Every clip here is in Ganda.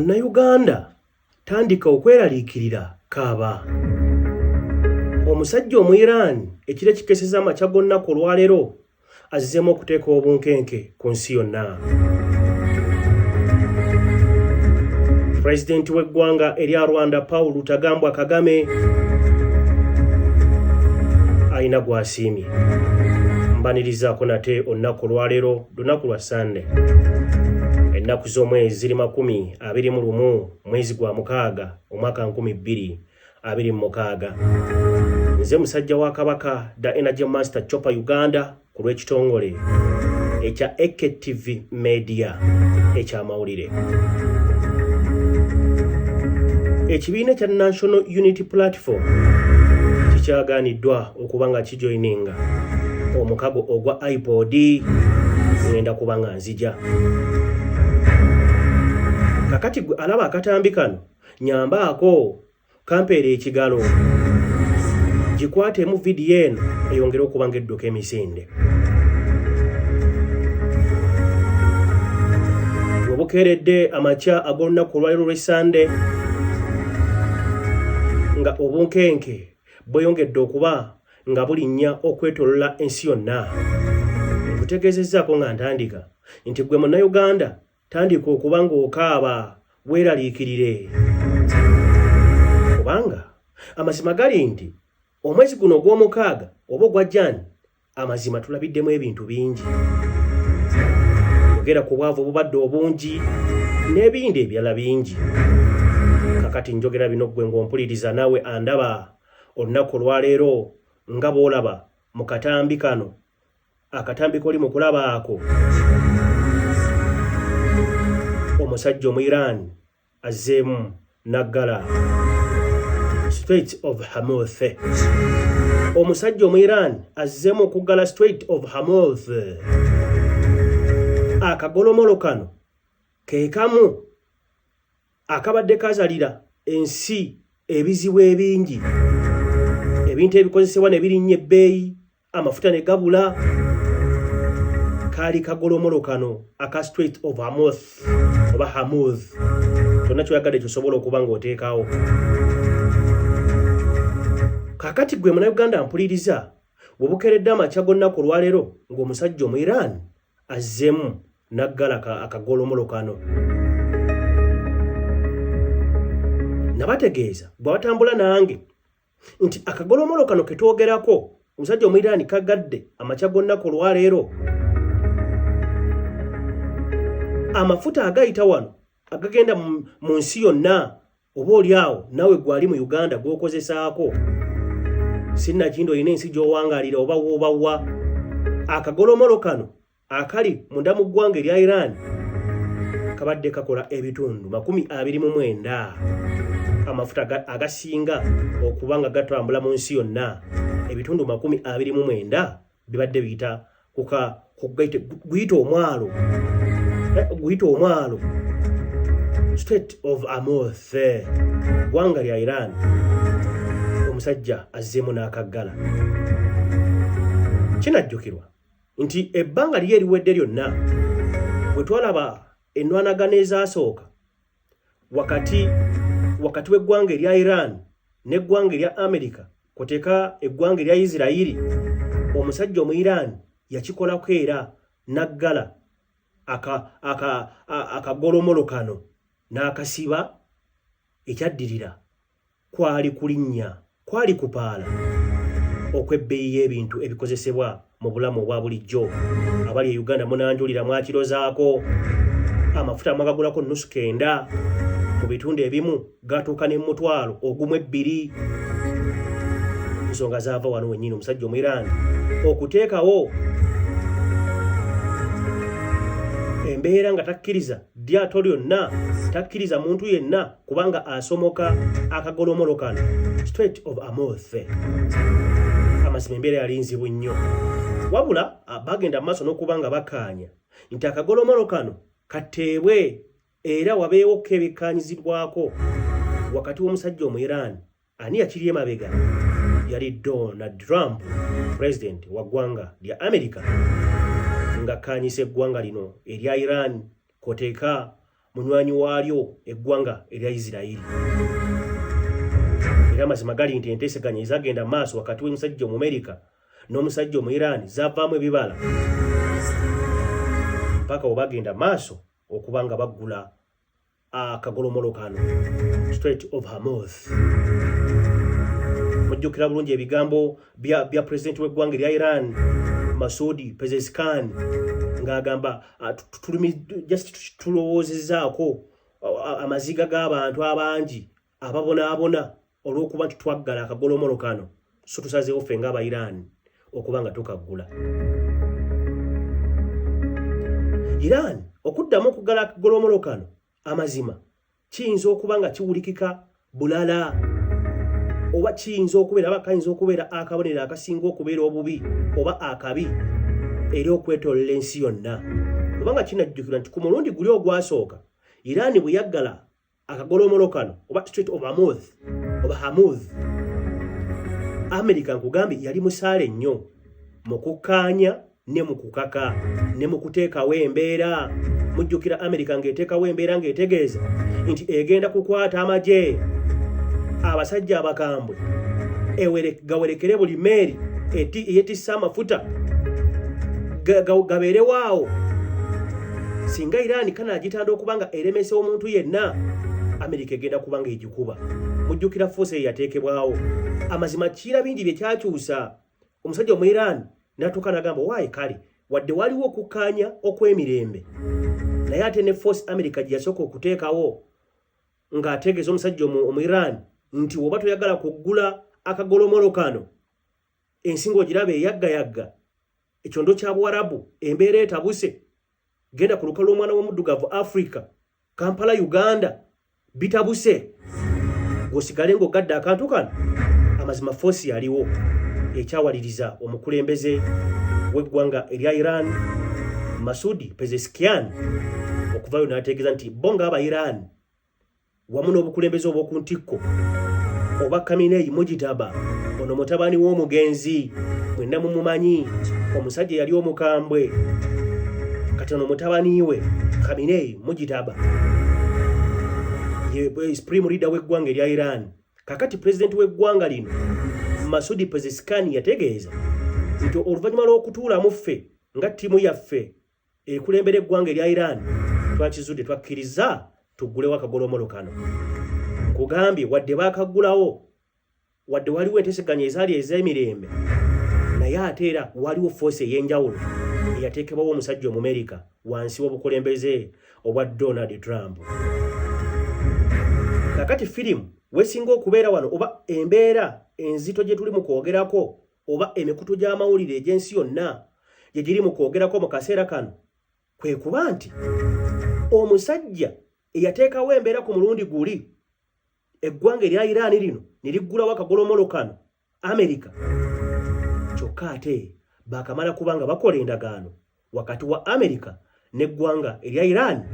Na Uganda tandika okweraliikirira kaaba. Omusajja omu Iran ekire kikeseza amakya gonna olwaleero azzeemu okuteeka obunkenke ku nsi yonna. Pulezidenti w'eggwanga erya Rwanda Paul Rutagambwa Kagame ayina gw'asiimye. Mbanirizaako nate olunaku olwaleero lunaku lwa Sande. Ennaku z'omwezi ziri 21 mwezi gwa mukaaga omwaka 2026. Nze musajja wa Kabaka The Energy Master Chopper Uganda ku lw'ekitongole ekya AKTV Media eky'amawulire. Ekibiina kya National Unity Platform kikyagaaniddwa okuba nga kijoyininga omukago ogwa iPod ngenda kuba nga nzija. Kakati gwe alaba akatambi kano nyambaako kampeera ekigalo gikwatemu vidiyo eno eyongera okuba ng'edduka emisinde. Webukeeredde amakya ag'olunaku olwaleero lw'Essande nga obunkenke bweyongedde okuba nga bulinnya okwetoolola ensi yonna. Nkutegeezezzaako nga ntandika nti gwe Munnayuganda tandika okuba ng'okaaba weeraliikirire. Kubanga amazima gali nti omwezi guno ogw'omukaaga oba ogwa Jaani amazima tulabiddemu ebintu bingi. Yogera ku bwavu obubadde obungi n'ebindi ebirala bingi. Kakati njogera bino gwe ng'ompuliriza naawe andaba olunaku olwaleero nga bw'olaba mu katambi kano, akatambi koli mu kulaba ako. Omusajja omu Iran azzeemu naggala Strait of Hormuz. Omusajja omu Iran azzeemu okuggala Strait of Hormuz. Akagolomolo kano ke kamu akabadde kazalira ensi ebizibu ebingi. Ebintu ebikozesebwa ne birinnya ebbeeyi, amafuta ne gabula. Kaali kagolomolo kano aka Strait of Hormuz oba Hormuz. Kyonna kyoyagadde kyosobola okuba ng'oteekawo. Kakati gwe Munnayuganda mpuliriza webukeeredde amakya g'olunaku olwaleero ng'omusajja omu Iran azzeemu naggala akagolomolo kano. Nabategeeza bwe batambula nange nti akagolomolo kano ke twogerako omusajja omu Iran kagadde amakya g'olunaku olwaleero. Amafuta agayita wano agagenda mu nsi yonna oba oliawo nawe gwali mu Uganda gw'okozesaako. Sinnakindo olina ensi gy'owangaalira oba w'obawa. Akagolomolo kano akali munda mu ggwanga erya Iran kabadde kakola ebitundu 29. Amafuta agasinga okuba nga gatambula mu nsi yonna ebitundu 29 bibadde biyita guyita omwalo. Guyita omwalo Strait of Hormuz, ggwanga lya Iran. Omusajja azzeemu n'akaggala. Kinajjukirwa nti ebbanga lye eriwedde lyonna bwe twalaba ennwanagana ezaasooka wakati w'eggwanga erya Iran n'eggwanga erya Amerika kwoteeka eggwanga erya Isirayiri, omusajja omu Iran yakikolako era naggala akagolomolo kano n'akasiba. Ekyaddirira kwali kulinnya, kwali kupaala okw'ebbeeyi y'ebintu ebikozesebwa mu bulamu obwa bulijjo. Abali e Uganda munanjulira mwakirozaako. Amafuta mwagagulako nnusu 9, mu bitundu ebimu gatuuka n'emutwalo ogumu 2. Nsonga zaava wano wennyini omusajja omu Iran okuteekawo embeera nga takkiriza lyato lyonna, takkiriza muntu yenna kubanga asomoka akagolomolo kano Strait of Hormuz. Amazima embeera yali nzibu nnyo, wabula bagenda mu maaso n'okuba nga bakkaanya nti akagolomolo kano katteebwe era wabeewo kebikkaanyizibwako wakati w'omusajja omu Iran. Ani yakiri emabega? Yali Donald Trump, president wa ggwanga lya Amerika, nga kkaanyisa eggwanga lino erya Iran kwoteeka munywanyi waalyo eggwanga erya Isirairi. Era amazima gali nti enteeseganya ezagenda maaso wakati w'omusajja mu America n'omusajja mu Iran zavaamu ebibala mpaka obagenda maaso okubanga baggula akagolomolo kano Strait of Hormuz. Mujjukira bulungi ebigambo bya president w'eggwanga erya Iran Masoud Pezeshkian ng'agamba tulowoozezaako amaziga g'abantu abangi ababonaabona olw'okuba nti twaggala akagolomolo kano so tusazeewo ffe ng'aba Iran okuba nga tukaggula. Iran okuddamu okuggala akagolomolo kano amazima kiyinza okuba nga kiwulikika bulala oba kiyinza okubeera akabonero akasinga okubeera obubi oba akabi eri okwetoolola ensi yonna. Kubanga kinajjukirwa nti ku mulundi guli ogwasooka Iran bwe yaggala akagolomolo kano oba Strait of Hormuz, America nkugambye yali musaale nnyo mu kukkaanya ne mu kukaka ne mu kuteekawo embeera. Mujjukira America ng'eteekawo embeera ng'etegeeza nti egenda kukwata amagye abasajja abakambwe gawerekere buli meeri eyetissa amafuta gabeerewaawo. Singa Iran kanaagitanda okuba nga eremesa omuntu yenna, America egenda kuba nga egikuba. Mujjukira force eyateekebwawo. Amazima kira bingi bye kyakyusa. Omusajja mu Iran n'atuuka n'agamba waayi kale wadde waliwo okukkaanya okw'emirembe naye ate ne force America gye yasooka okuteekawo ng'ategeeza omusajja mu Iran nti oba toyagala kuggula akagolomolo kano ensi ng'ogiraba eyaggayagga ekyondo kya Buwarabu embeera etabuse genda ku lukalu lw'omwana w'omuddugavu Africa Kampala Uganda bitabuse gwosigale ng'ogadde akantu kano. Amazima force yaliwo ekyawaliriza omukulembeze w'eggwanga erya Iran Masoud Pezeshkian okuvayo n'ategeeza nti bonga aba Iran wamu n'obukulembeze obw'oku ntikko oba Khamenei Mujitaba ono mutabani w'omugenzi mwenna mumumanyi omusajja yali omukambwe kati ono mutabani we Khamenei Mujitaba ye supreme leader w'eggwanga erya Iran. Kakati president w'eggwanga lino Masoud Pezeshkian yategeeza nti oluvannyuma lw'okutuulamu ffe nga ttiimu yaffe ekulembera eggwanga erya Iran twakizudde twakkiriza tuggulewo akagolomolo kano. Nkugambye wadde baakaggulawo wadde waliwo enteeseganya ezaali ez'emirembe naye ate era waliwo force ey'enjawulo eyateekebwawo omusajja omu America wansi w'obukulembeze obwa Donald Trump. Kakati firimu wesinga okubeera wano oba embeera enzito gye tuli mu kwogerako oba emikutu gy'amawulire egy'ensi yonna gye giri mu kwogerako mu kaseera kano kwe kuba nti omusajja eyateekawo embeera ku mulundi guli eggwanga erya Iran lino ne liggulawo akagolomolo kano America kyokka ate baakamala kubanga bakola endagaano wakati wa America n'eggwanga erya Iran.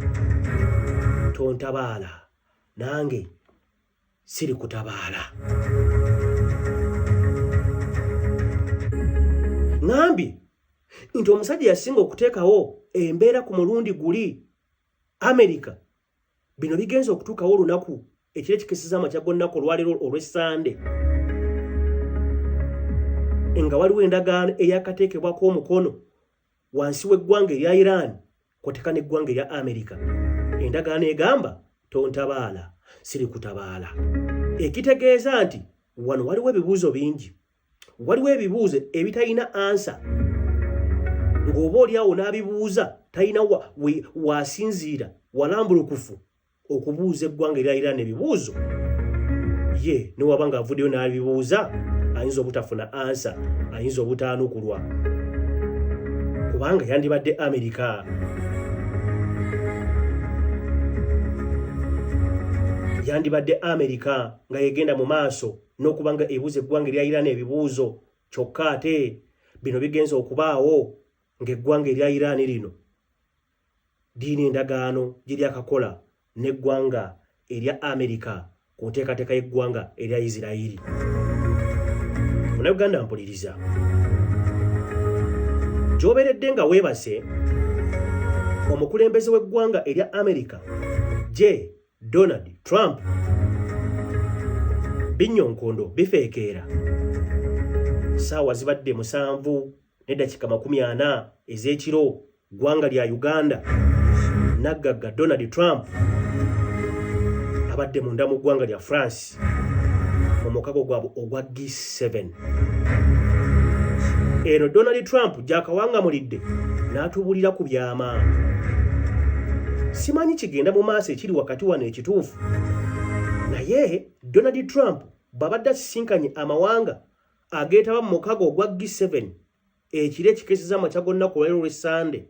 Tontabaala nange siri kutabaala. Ngambye nti omusajja yasinga okuteekawo embeera ku mulundi guli America bino bigenza okutuukawo olunaku ekiro ekikeseza amakya g'olunaku olwaleero olw'Essande nga waliwo endagaano eyakateekebwako omukono wansi w'eggwanga erya Iran kwoteka n'eggwanga erya America. Endagaano egamba tontabaala siri kutabaala, ekitegeeza nti wano waliwo ebibuuzo bingi, waliwo ebibuuzo ebitalina ansa ng'oba oliawo n'abibuuza talina wasinziira walambulukufu okubuuza eggwanga erya Iran ebibuuzo ye ne waba nga avuddeyo n'abibuuza ayinza obutafuna ansa, ayinza obutaanukulwa kubanga yandibadde America. Yandibadde America nga yegenda mu maaso n'okuba nga ebuuza eggwanga erya Iran ebibuuzo kyokka ate bino bigenza okubaawo ng'eggwanga erya Iran lino diina endagaano gye lyakakola n'eggwanga erya America ku nteekateeka y'eggwanga erya Isirairi. Munnayuganda mpuliriza, gy'obeeredde nga weebase omukulembeze w'eggwanga erya America je Donald Trump binyonkondo bifeekeera saawa zibadde 7:40 ez'ekiro ggwanga lya Uganda naggagga Donald Trump abadde munda mu ggwanga lya France mu mukago gwabwe ogwa G7. Eno Donald Trump gy'akawangamulidde n'atubulira ku byama. Simanyi kigenda mu maaso ekiri wakati wano ekituufu, naye Donald Trump babadde asisinkanye amawanga ageetaba mu mukago ogwa G7 ekiro ekikeeseza amakya gonna ku lwaleero lw'Essande.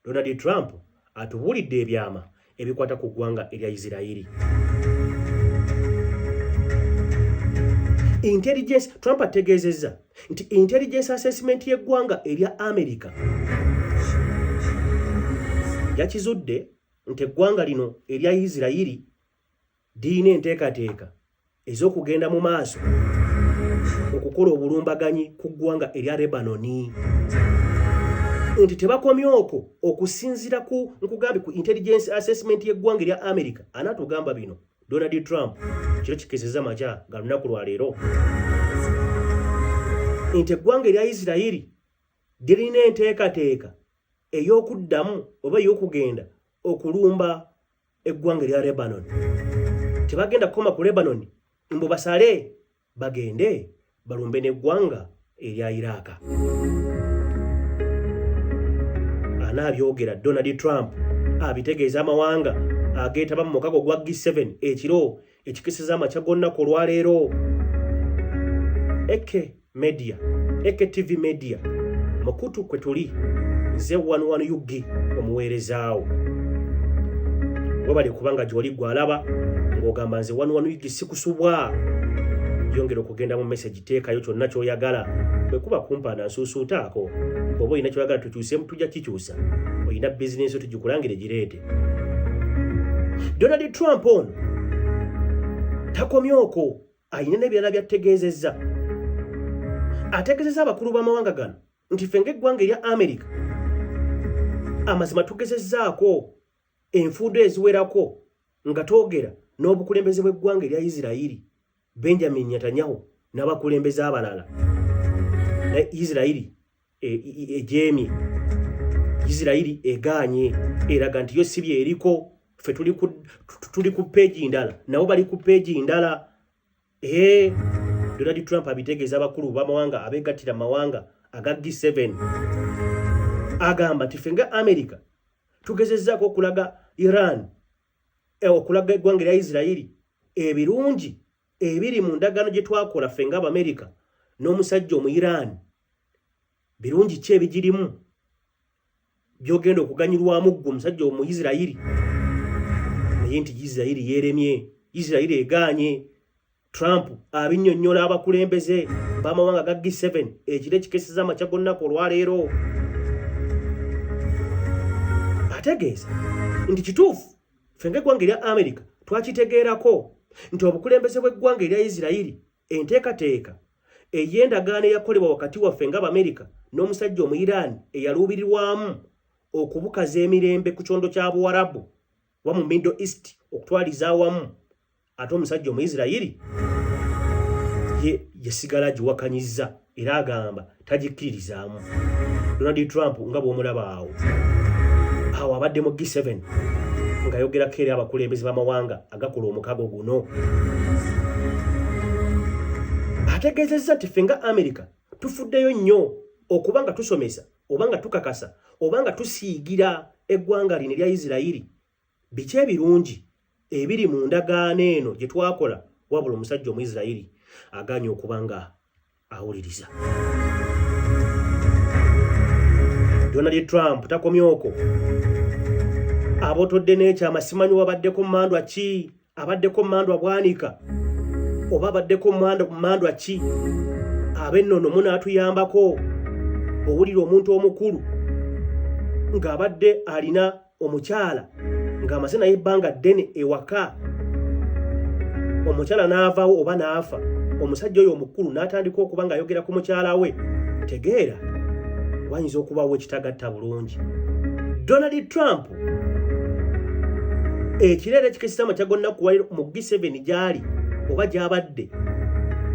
Donald Trump atubulidde ebyama ebikwata ku ggwanga erya Isirayiri. Trump ategeezezza nti intelligence assessment y'eggwanga erya America yakizudde nti eggwanga lino erya Isirayiri lirina enteekateeka ez'okugenda mu maaso okukola obulumbaganyi ku ggwanga erya Lebanoni. Nti tebakomye okwo okusinziira ku nkugambi ku intelligence assessment y'eggwanga erya America. Anatugamba bino Donald Trump kiro kikeeseza makya ga lunaku lwa leero nti eggwanga erya Isirayiri lirina enteekateeka ey'okuddamu oba ey'okugenda okulumba eggwanga erya Lebanon. Tebagenda kukoma ku Lebanon mbu basale bagende balumbe n'eggwanga erya Iraq. Anaabyogera Donald Trump abitegeeza amawanga ageetaba mu mukago gwa G7 ekiro ekikeeseza amakya g'onnaku olwaleero. Eke TV Media mukutu kwe tuli nze Wanwanu Yugi omuweerezaawo. Webali kubanga gy'oli gw'alaba ng'ogamba nze Wanwanu Yugi sikusubwa. Yongera okugenda mu message teekayo kyonna ky'oyagala. Bwe kuba kumpaana nsuusuutaako. Bw'oba olina ky'oyagala tukyusemu tujja kikyusa. Olina bizinensi tugikulangire gireete. Donald Trump ono takomye okwo, alina n'ebirala by'ategeezezza. Ategeezezza abakulu b'amawanga gano nti ffe ng'eggwanga erya America amazima tugezezzaako enfuudo eziwerako nga twogera n'obukulembeze bw'eggwanga erya Isirayiri, Benjamin Netanyahu n'abakulembeze abalala. Na Isirayiri ejeemye, Isirayiri egaanye, eraga nti yo si byeriko, ffe tuli ku peegi ndala nabo bali ku peegi ndala. Donald Trump abitegeeza abakulu b'amawanga abeegattira amawanga aga G7 agamba nti ffe nga America tugezezzaako okulaga Iran okulaga eggwanga erya Isirayiri ebirungi ebiri mu ndagaano gye twakola ffe nga America n'omusajja omu Iran. Birungi ki ebigirimu byogenda okuganyirwamu ggwe omusajja omu Isirayiri? Naye nti Isirayiri yeeremye, Isirayiri egaanye. Trump abinnyonnyola abakulembeze b'amawanga ga G7 ekiro ekikeeseza amakya g'onnaku olwaleero. Ategeeza nti kituufu ffe ng'eggwanga erya America twakitegeerako nti obukulembeze bw'eggwanga erya Isirayiri enteekateeka ey'endagaano eyakolebwa wakati waffe ng'Abamerika n'omusajja omu Iran eyaluubirirwamu okubukaza emirembe ku kyondo kya Buwarabu wa mu Middle East okutwaliza awamu, ate omusajja omu Isirayiri yasigala giwakanyizza era agamba tagikkiririzaamu. Donald Trump nga bw'omulaba awo abadde mu G7 ng'ayogerako eri abakulembeze b'amawanga agakola omukago guno. Ategeezezza nti ffe nga America tufuddeyo nnyo okuba nga tusomesa oba nga tukakasa oba nga tusiigira eggwanga lino erya Isirayiri biki ebirungi ebiri mu ndagaano eno gye twakola, wabula omusajja omu Isirayiri agaanye okuba nga awuliriza. Donald Trump takomye okwo. Abotodde n'ekyama simanyi wabaddeko mmandwa ki, abaddeko mmandwa bwanika oba abaddeko mmandwa ki. Ab'ennono munaatuyambako owulira omuntu omukulu ng'abadde alina omukyala ng'amaze naye ebbanga ddene ewaka, omukyala n'avaawo oba n'afa, omusajja oyo omukulu n'atandika okuba ng'ayogera ku mukyala we, tegeera wayinza okubawo ekitagatta bulungi. Donald Trump ekirere kikisama kyagonna kuwaliro mu G7 gyali oba gyabadde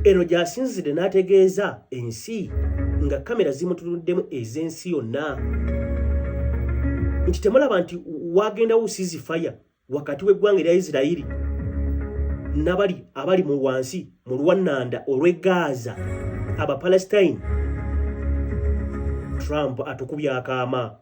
eno gyasinzire n'ategeeza ensi nga kamera zimutunuddemu ez'ensi yonna nti temulaba nti wagendawo ceasefire wakati w'eggwanga erya Isirairi n'abali abali mu wansi mu lwannanda olw'e Gaza Abapalestine. Trump atukubye akaama.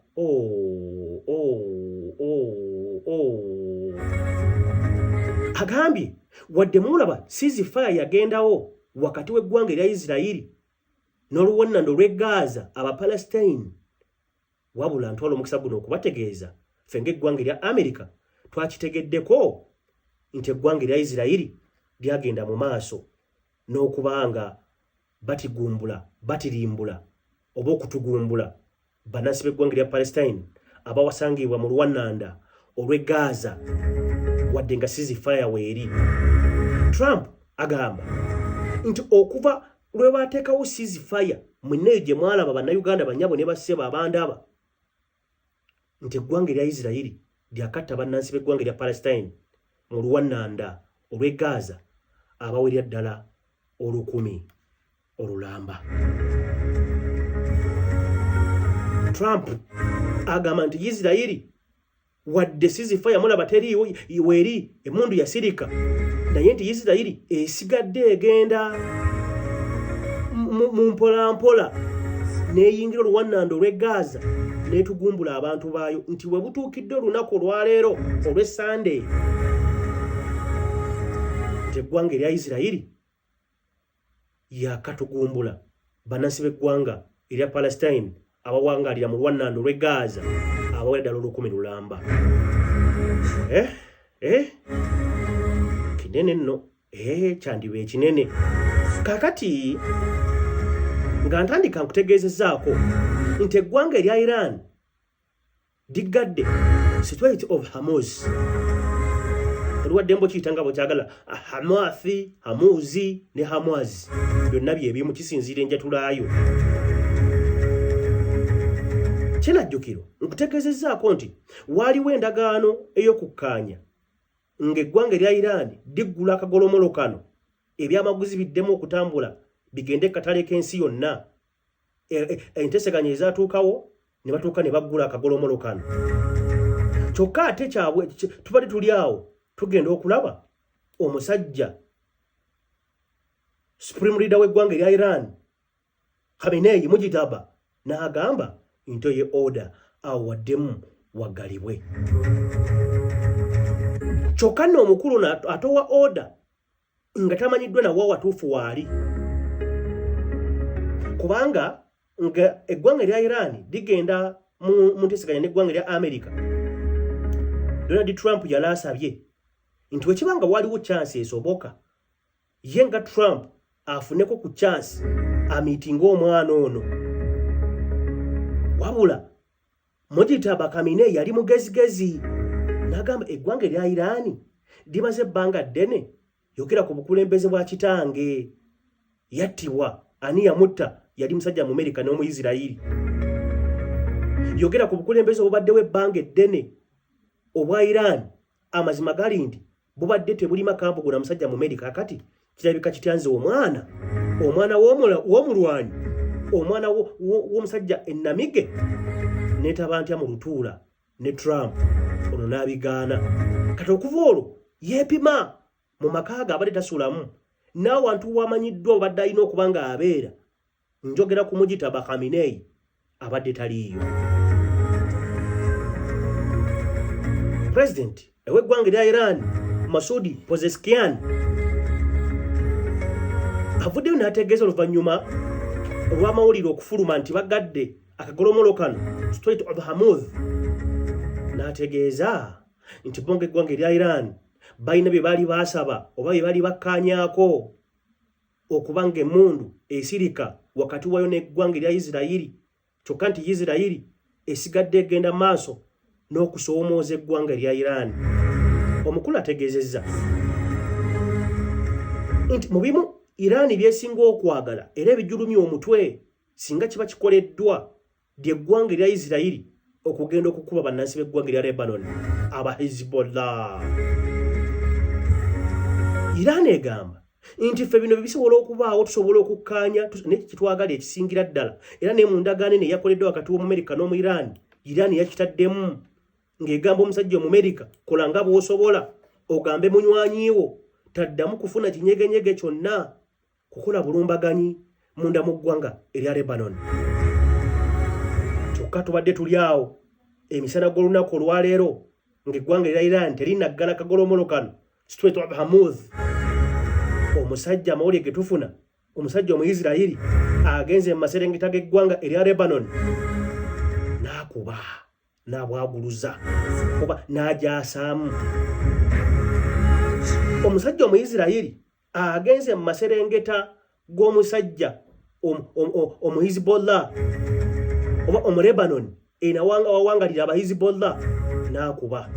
Agambye wadde mulaba ceasefire yagendawo wakati w'eggwanga erya Isirairi n'oluwannanda olw'e Gaza Abapalestine, wabula ntwala omukisa guno okubategeeza ffe ng'eggwanga erya Amerika twakitegeddeko nti eggwanga erya Isirairi lyagenda mu maaso n'okubanga batirimbula oba okutugumbula bannansi b'eggwanga erya Palestine abawasangibwa mu luwannanda olw'e Gaza wadde nga ceasefire weeri. Trump agamba nti okuva lwe bateekawo ceasefire mwenneyo gye mwalaba bannayuganda bannyabo ne bassebo abandaba nti eggwanga erya Isirairi lyakatta bannansi b'eggwanga erya Palestine mu luwannanda olw'e Gaza abawerya ddala 10,000 olulamba. Trump agamba nti Isirairi wadde ceasefire mulaba teriiwo weeri emmundu yasirika naye nti Isirairi esigadde egenda mu mpolampola n'eyingira oluwannanda olw'e Gaza n'etugumbula abantu baayo nti we butuukidde olunaku olwaleero olw'e Sunday nti eggwanga erya Isirairi yakatugumbula bannansi b'eggwanga erya Palestine abawangaalira mu luwannanda olw'e Gaza abawera ddala 10,000 lulamba. Kinene nno, kyandiba ekinene. Kakati nga ntandika nkutegeezezzaako nti eggwanga erya Iran diggadde Strait of Hormuz. Olwadde mbo kiyitanga bwekyagala Hamathi, Hamuzi ne Hamaz. Byonna byebimu kisinziira enjatulaayo. Kyenajjukiro nkutegeezezzaako nti waaliwo endagaano ey'okukkaanya ng'eggwanga erya Iran diggula akagolomolo kano ebyamaguzi biddemu okutambula bigende katale k'ensi yonna. Enteseganya ezaatuukawo ne batuuka ne baggula akagolomolo kano. Kyokka ate kyabwe tubadde tuli awo tugenda okulaba omusajja Supreme Leader w'eggwanga erya Iran Khamenei Mujitaba n'agamba into ye order awaddemu wagalibwe. Kyokka nno omukulu atowa order nga tamanyiddwa nawo watuufu waali. Kubanga nga eggwanga erya Iran digenda mu nteeseganya n'eggwanga erya Amerika, Donald Trump yali asabye nti wekibanga waliwo chance esoboka ye nga Trump afuneko ku chance amitinga omwana ono. Wabula Mujitaba Khamenei yali mugezigezi n'agamba eggwanga erya Iran limaze ebbanga ddene yogera ku bukulembeze bwa kitange yattibwa ani yamutta yali musajja mu Amerika n'omu Isirairi. Yogera ku bukulembeze obubaddewo ebbanga eddene obwa Iran amazima gali nti bubadde tebuli makambo gona musajja mu Amerika. Kati kirabika kityanze omwana w'omulwanyi omwana w'omusajja ennamige neetaba ntya mu lutuula ne Trump ono n'abigaana. Kati okuva olwo yeepima mu maka ge abadde tasulamu n'awantu wamanyiddwa obadde alina okuba nga abeera. Njogera ku Mujitaba Khamenei abadde taliiyo. President ew'eggwanga erya Iran Masoud Pezeshkian avuddeyo n'ategeeza oluvannyuma olw'amawulire okufuluma nti bagadde akagolomolo kano Strait of Hormuz, n'ategeeza nti bo ng'eggwanga erya Iran balina bye baali baasaba oba bye baali bakkaanyaako okuba ng'emmundu esirika wakati wayo n'eggwanga erya Isirairi, kyokka nti Isirairi esigadde egenda maaso n'okusoomooza eggwanga erya Iran. Omukulu ategeezezza nti mu bimu Iran byesinga okwagala era ebijulumya omutwe singa kiba kikoleddwa ly'eggwanga erya Isirairi okugenda okukuba bannansi b'eggwanga erya Lebanon aba Hezbollah. Iran egamba nti ffe bino bisobola okubaawo tusobola okukkaanya nekitwagala ekisingira ddala era ne mu ndagaano eno eyakoleddwa wakati w'Omumerika n'omu Iran yakitaddemu ng'egamba omusajja Omumerika kola nga bw'osobola ogambe munywanyiwo taddamu kufuna kinyegenyege kyonna kukola bulumbaganyi munda mu ggwanga erya Lebanon. Kyokka tubadde tuli awo emisana gw'olunaku olwaleero ng'eggwanga erya Iran terinaggala kagolomolo kano Strait of Hormuz. Omusajja amawulire ge tufuna omusajja Omuyisirayiri agenze mu maserengeta g'eggwanga erya Lebanon n'akuba n'abwaguluza oba n'ajaasaamu. Omusajja Omuyisirayiri agenze mu maserengeta g'omusajja Omuhizbollah oba Omulebanon wawangalira abaHizbollah n'akuba.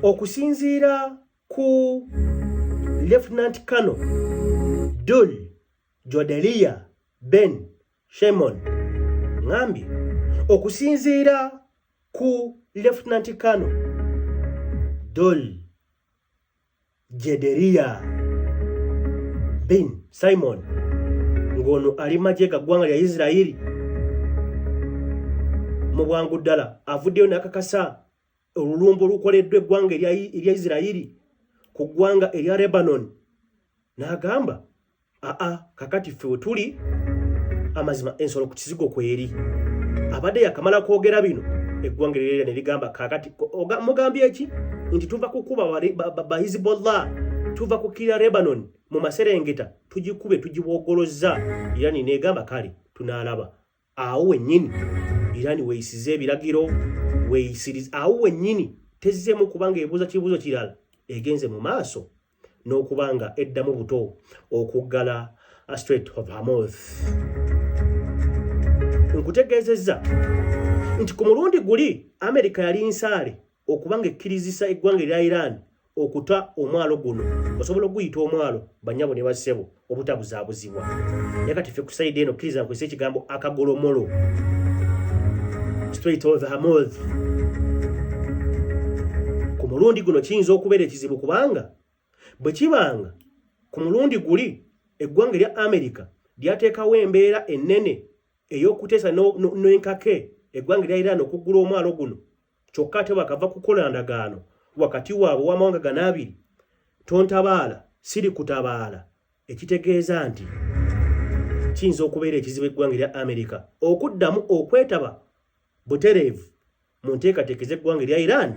Okusinziira ku Lieutenant Colonel Dul Jodelia Ben Shimon ngambye okusinziira ku Lieutenant Colonel Dul Jodelia Ben Simon ngono ali majje ga ggwanga lya Isirayiri mu bwangu ddala avuddeyo n'akakasa olulumbo lukoleddwa eggwanga erya Isirayiri ku ggwanga erya Lebanon n'agamba kakati ffe we tuli amazima ensolo ku kizigo kweri. Abadde yakamala kwogera bino eggwanga erya ne ligamba kakati mugambye eki nti tuva kukuba ba Hezbollah tuva kukira Lebanon mu maserengeta tugikube tugibwogolozza. Irani negamba kale tunaalaba awo wennyini Irani weeyisize ebiragiro weeyisiriza awo wennyini tezzeemu kubanga ebuuza kibuuzo kirala egenze mu maaso n'okubanga eddamu buto okuggala Strait of Hormuz. Nkutegeezezza nti ku mulundi guli Amerika yali nsaale okubanga ekkirizisa eggwanga erya Iran okuta omwalo guno osobola okuyita omwalo bannyabo ne bassebo obutabuzaabuzibwa. Yakati ffe ku sayidi eno kkiriza nkozesa ekigambo akagolomolo Strait of Hormuz. Ku mulundi guno kiyinza okubeera ekizibu kubanga bwe kibanga ku mulundi guli eggwanga erya Amerika lyateekawo embeera ennene ey'okuteesa n'enkake eggwanga erya Iran okuggula omwalo guno kyokka ate bakava kukola ndagaano wakati waabwe w'amawanga gano abiri tontabaala siri kutabaala ekitegeeza nti kiyinza okubeera ekizibu eggwanga erya Amerika okuddamu okwetaba butereevu mu nteekateeka z'eggwanga erya Iran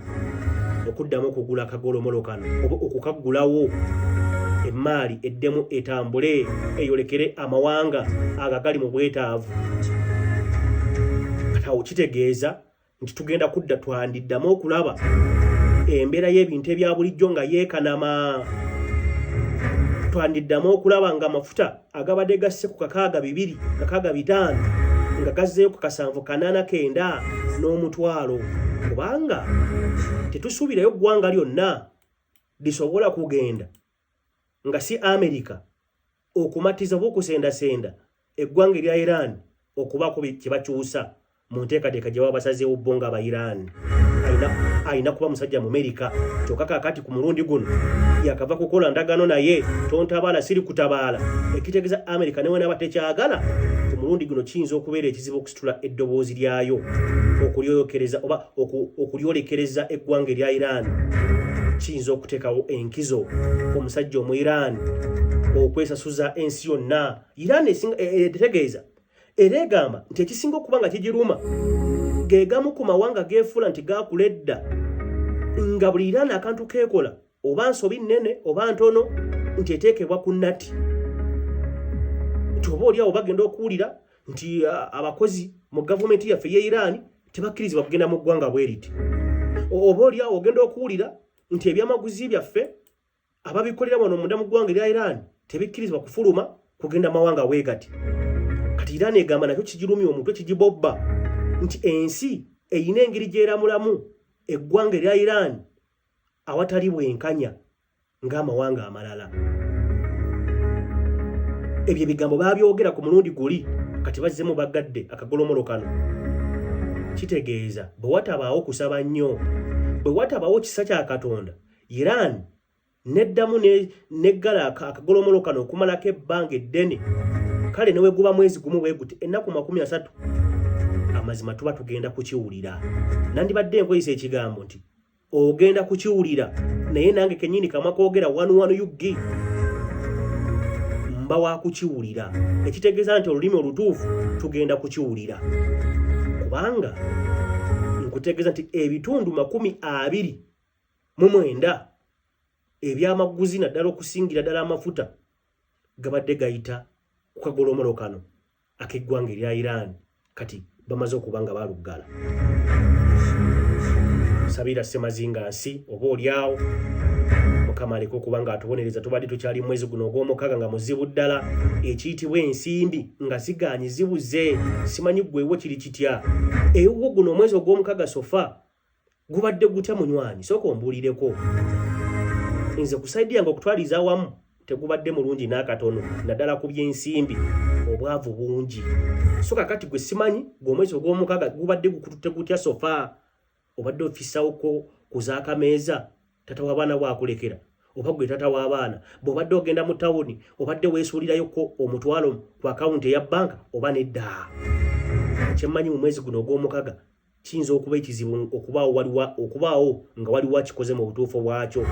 okuddamu okugula akagolomolo kano oba okukaggulawo emmaali eddemu etambule eyolekere amawanga agagali mu bwetaavu. Katawo kitegeeza nti tugenda kudda twandiddamu okulaba embeera y'ebintu ebya bulijjo nga yeekanama. Twandiddamu okulaba nga amafuta agabadde gasse ku 625 nga gazzeeyo ku 789 n'omutwalo kubanga tetusuubirayo ggwanga lyonna lisobola kugenda nga si Amerika okumatiza okusendasenda eggwanga erya Iran okubaako kye bakyusa mu nteekateeka gye baba basazeewo bo nga aba Iran. Ayina kuba musajja mu Amerika kyokka kakati ku mulundi guno yakava kukola ndagaano naye tontabaala siri kutabaala ekitegeeza Amerika newe naba tekyagala. Ku mulundi guno kiyinza okubeera ekizibu okusitula eddoboozi lyayo okulyokereza oba okulyolekereza eggwanga erya Iran. Kiyinza okuteekawo enkizo omusajja omu Iran okwesasuza ensi yonna. Iran etegeeza era egamba nti ekisinga okuba nga kigiruma geegamu ku mawanga geefuula nti gaakula edda nga buli Iran akantu keekola oba nsobi nnene oba ntono nti eteekebwa ku nnati. Nti oba oli awo bagenda okuwulira nti abakozi mu gavumenti yaffe ye Iran tebakkirizibwa kugenda mu ggwanga bwe riti. Oba oli awo ogenda okuwulira nti ebyamaguzi byaffe ababikolera wano munda mu ggwanga erya Iran tebikkirizibwa kufuluma kugenda mawanga bwe gati. Kati Iran egamba nakyo kigirumya omutwe kigibobba nti ensi eyina engeri gy'eramulamu eggwanga erya Iran awatali bwenkanya ng'amawanga amalala. ebyo ebigambo babyogera ku mulundi guli kati bazzemu bagadde akagolomolokano. Kitegeeza bwe watabaawo kusaba nnyo, bwe watabaawo kisa kya Katonda, Iran neddamu neggala akagolomolokano okumalako ebbanga eddene, kale newe guba mwezi gumu bwe guti ennaku 30 amazima tuba tugenda kukiwulira. Nandibadde nkozesa ekigambo nti ogenda kukiwulira, naye nange kennyini kamwa koogera wanu yugi mba wa kukiwulira, ekitegeeza nti olulimi olutuufu tugenda kukiwulira. Kubanga nkutegeeza nti ebitundu 29 ebyamaguzi naddala okusingira ddala amafuta gabadde gayita ku kagolomolokano ak'eggwanga erya Iran, kati bamaze okubanga baluggala. Sabira Semazinga nsi oba olyawo Mukama aleka okubanga atubonereza. Tubadde tukyali mwezi guno ogw'omukaaga nga muzibu ddala, ekiyitibwa ensimbi nga ziganyi zibuze, simanyi gwewo kiri kitya. Ewo guno omwezi ogw'omukaaga sofa gubadde gutya munywanyi, sooka ombuulireko. Nze kusaidia nga okutwaliza awamu tegubadde mulungi n'akatono, naddala ku by'ensimbi obwavu bungi. So kakati gwe simanyi gw'omwezi ogw'omukaaga gubadde gukututte gutya sofa, obadde ofisawoko kuzaaka meeza tata w'abaana bwakulekera, oba gwe tata w'abaana bw'obadde ogenda mu tawuni obadde weesuulirayoko omutwalo ku akawunti eya bbanka oba nedda. Kyemmanyi mu mwezi guno ogw'omukaaga kiyinza okuba ekizibu okubaawo nga waliwo akikoze mu butuufu bwakyo.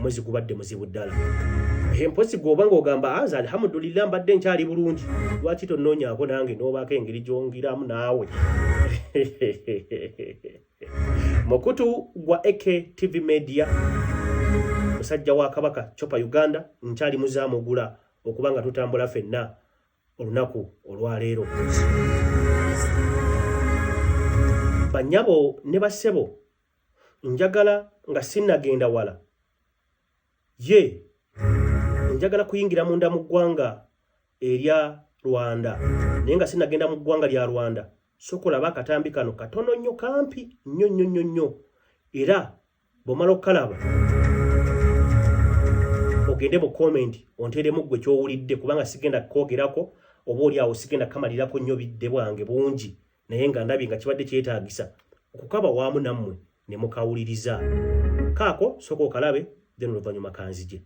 Mwezi gubadde muzibu ddala. Empozi gwoba ng'ogamba aza alhamdulillah mbadde nkyali bulungi, lwaki tonnoonyaako nange n'obaako engeri gyongiramu naawe? Mukutu gwa AK TV Media, musajja wa Kabaka Chopa Uganda, nkyali muzaamugula okubanga tutambula ffenna olunaku olwaleero. Banyabo ne bassebo, njagala nga sinnagenda wala njagala kuyingira munda mu ggwanga erya Rwanda, naye nga sinnagenda mu ggwanga lya Rwanda. Sokolaba akatambi kano katono nnyo kampi nnyo, era bw'omala okkalaba ogende mu komenti onteremu gwe kyowulidde, kubanga sigenda koogerako oba oli awo sigenda kamalirako nnyo bidde bwange bungi, naye nga ndabye nga kibadde kyetaagisa okukaba waamu nammwe ne mukawuliriza. Kaako sooka okalabe then oluvannyuma kanzije.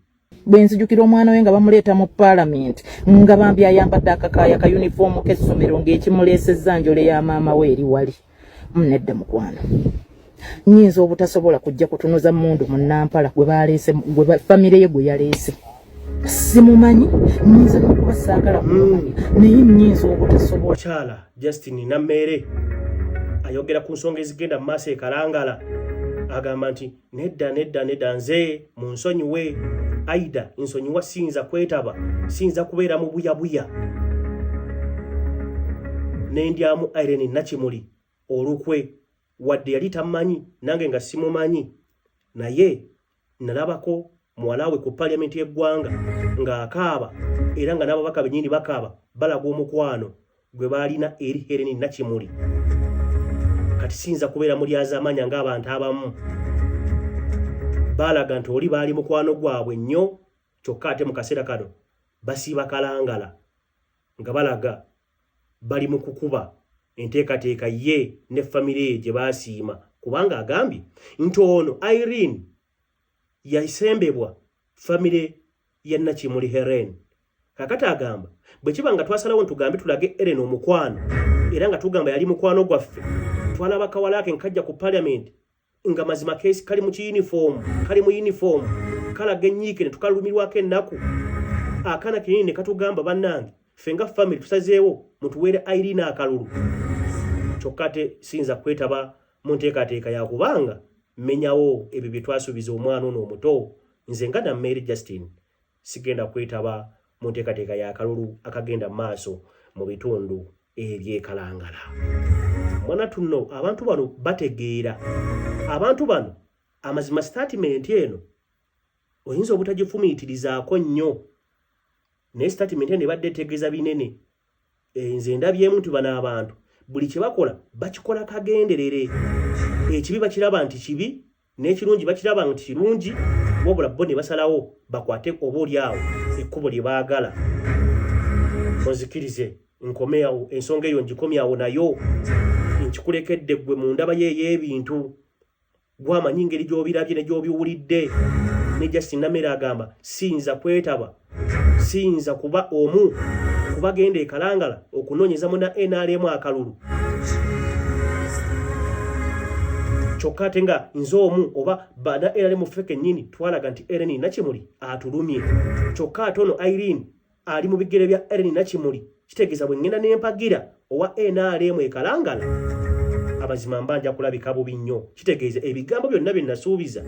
Bwenzijukira omwana we nga bamuleeta mu Parliament nga bambi ayambadde akakaaya ka uniform k'essomero ng'ekimuleesezza njole ya maama we eri wali. Nedda mukwano, nnyinza obutasobola kujja kutunuza mmundu mu Nampala gwe baleese, gwe famire ye gwe yaleese. Simumanyi, nnyinza n'okuba saagala kumumanyi, naye nnyinza obutasobola. Okyala Justin Nammeere ayogera ku nsonga ezigenda mu maaso ekalangala, agamba nti nedda nze munsonyiwe. Aida nsonyiwa, sinza kwetaba, sinza kubeera mu buyabuya. Nendyamu Irene Nakimuli olukwe, wadde yali tamanyi nange nga simumanyi, naye nalabako muwalawe ku Parliament y'eggwanga ng'akaaba, era nga n'ababaka bennyini bakaaba balaga omukwano gwe baalina eri Irene Nakimuli. Kati sinza kubeera mu lyazaamanya ng'abantu abamu balaga nti oli baali mukwano gwabwe nnyo, kyokka ate mu kaseera kano basiiba kalangala nga balaga bali mu kukuba enteekateeka ye ne famire ye gye baasiima, kubanga agambye nti ono Irene yasembebwa famire ya Nakimuli Helen. Kakati agamba bwe kiba nga twasalawo ntugambe tulage Ellen omukwano, era nga tugamba yali mukwano gwaffe, twalaba kawalake nkajja ku Parliament nga mazima kesi kali mu uniform kalaga ennyiike ne tukalumirwako ennaku. Akaana kenini ne katugamba bannange ffe nga family tusazeewo mutuweere Irene akalulu, kyokka ate sinza kwetaba mu nteekateeka ya kubanga menyawo ebyo bye twasuubiza omwana ono omuto. Nze nga Nammeere Justin sigenda kwetaba mu nteekateeka ya kalulu akagenda mu maaso mu bitundu ebyekalangala. Mwana tuno abantu bano bategeera, abantu bano amazima statement eno oyinza obutagifumiitirizaako nnyo, naye statement eno ebadde etegeeza binene. Nze ndabyemu nti bano abantu buli kye bakola bakikola kagenderere. Ekibi bakiraba nti kibi, n'ekirungi bakiraba nti kirungi, wabula bo ne basalawo bakwate oba oli awo ekkubo lye baagala. onzikirize nkomea ensonga eyo njikomyawo nayo nkikulekedde gwe mu ndaba y'ebintu gwamanyi ngeri gy'obirabye ne gy'obiwulidde ne Justin Namera agamba siyinza kwetaba siyinza kuba omu kubagenda e Kalangala okunoonyeza muna NRM akalulu kyokka ate nga nze omu oba bana NRM feke nnyini twalaga nti Ellen Nakimuli atulumye kyokka ate ono Irene ali mu bigere bya Ellen Nakimuli kitegeeza bwe ngenda n'empagira owa NRM e Kalangala amazima mbanja kulabika bubi nnyo kitegeeza ebigambo byonna bye nasuubiza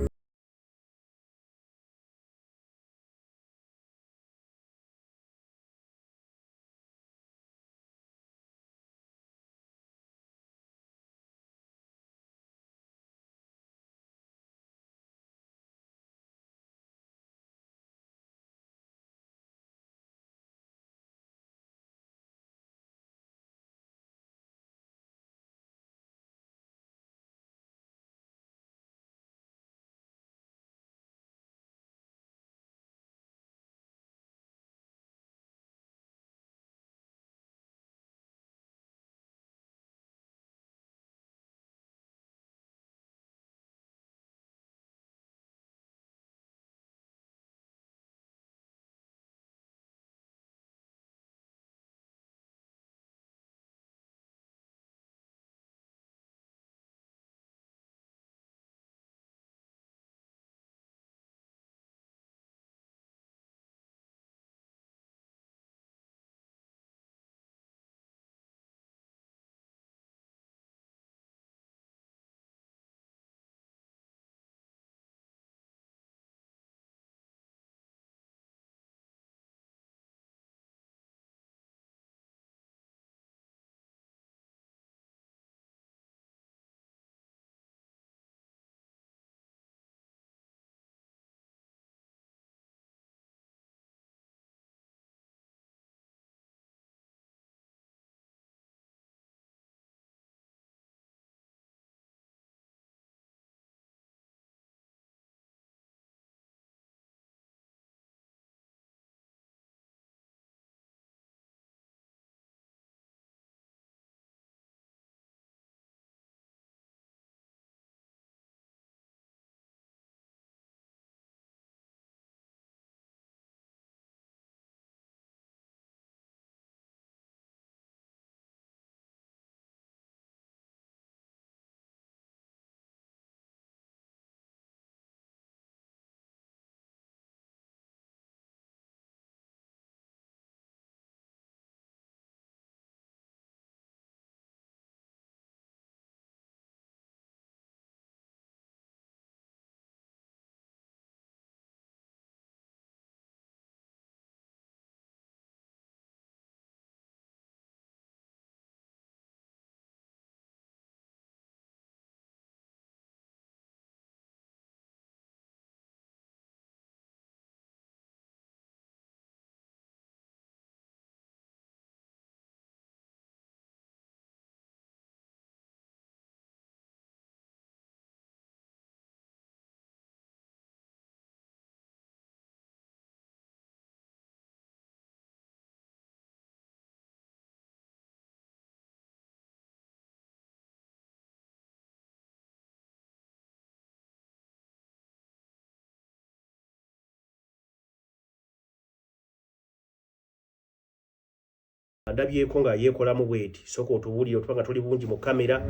ndabyeko nga yeekolamu bweti sooka otubuulire otubanga tuli bungi mu kamera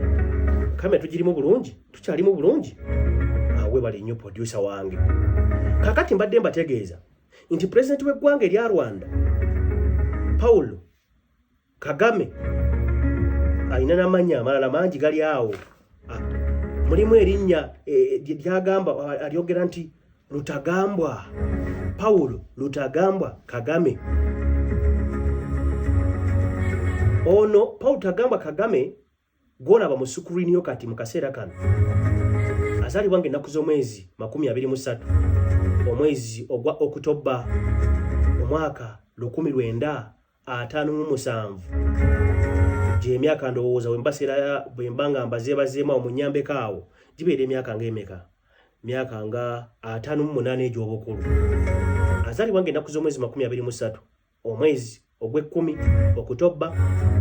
tugirimu bulungi tukyalimu bulungi awe bali nnyo producer wange kakati mbadde mbategeeza nti president w'eggwanga erya Rwanda Paul Kagame alina n'amannya amalala mangi gali awo mulimu erinnya lyagamba alyogera nti Lutagambwa Paul Lutagambwa Kagame ono Paul Tagamba Kagame gwolaba mu sukurini yo kati mu kaseera kano azalibwa ng'ennaku z'omwezi 23 omwezi ogwa Oktoba omwaka 1957 gy'emyaka ndowooza bwe mbanga mbazeebazeema omunyambeko awo gibeera emyaka ng'emeka myaka nga 58 egy'obukulu azalibwa ng'ennaku z'omwezi 23 omwezi ogw'ekkumi Okutobba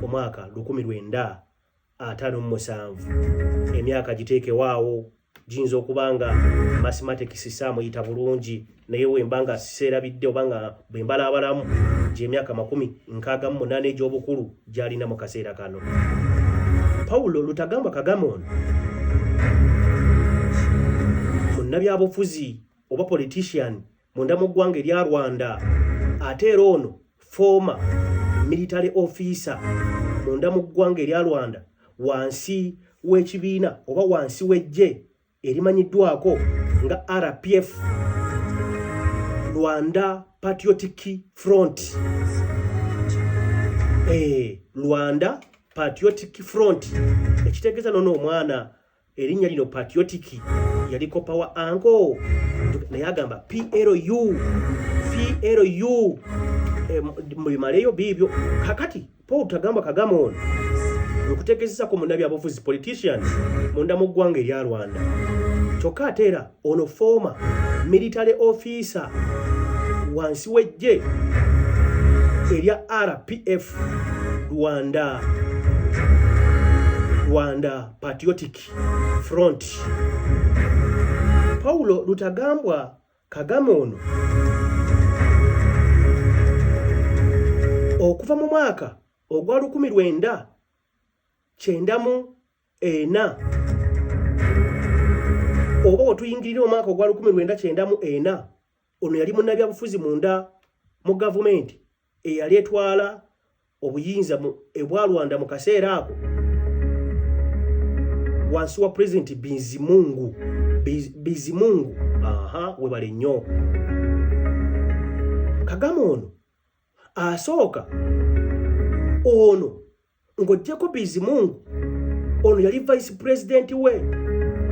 omwaka 1957. Emyaka giteekewaawo jinza okubanga mathematics saamuyita bulungi naye wembanga siserabidde obanga bwembala abalamu gy'emyaka 68 egy'obukulu gy'alina mu kaseera kano. Paulo Lutagamba Kagame ono munnabyabufuzi oba politician munda mu ggwanga erya Rwanda, ate era ono former military officer munda mu ggwanga erya Rwanda, wansi w'ekibiina oba wansi w'eggye erimanyiddwako nga RPF, Rwanda Patriotic Front. Rwanda Patriotic Front, ekitegeeza nono omwana erinnya lino patriotic yaliko power anko naye agamba PLU mubimaleyo biibyo. Kakati Paul Lutagamba Kagame ono okutegeezesa ku munnabyabufuzi politician munda mu ggwanga erya Rwanda, kyokka ate era ono former military officer wansi w'eggye erya RPF, Rwanda Patriotic Front. Paulo Lutagambwa Kagame ono okuva mu mwaka ogwa 1994 oba otuyingirira omwaka ogwa 1994, ono yali munnabyabufuzi munda mu gavumenti eyali etwala obuyinza ebwa Rwanda mu kaseera ako wansi wa President Bizimungu. Webale nnyo. Kagame ono asooka ono ng'oggyeko Bizimungu, ono yali vice president we.